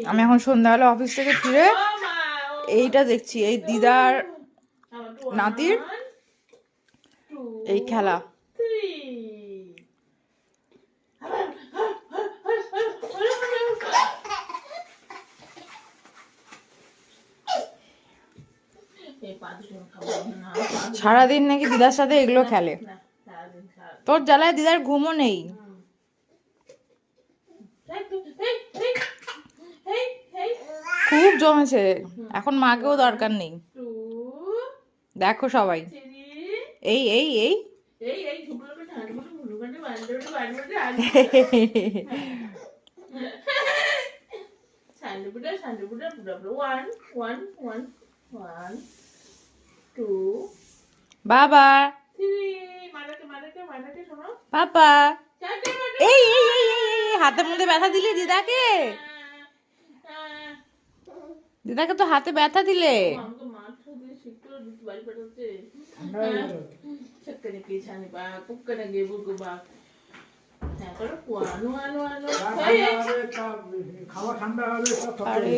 আমি এখন সন্ধ্যাবেলা অফিস থেকে ফিরে এইটা দেখছি, এই দিদার নাতির এই খেলা। সারাদিন নাকি দিদার সাথে এগুলো খেলে। তোর জ্বালায় দিদার ঘুমও নেই। খুব জমেছে, এখন মাকেও দরকার নেই। দেখো সবাই এই এই এই বাবা পাপা এই এই এই এই হাতের মধ্যে ব্যথা দিলে দিদাকে, দিদাকে তো হাতে ব্যথা দিলে। খাওয়া ঠান্ডা হবে।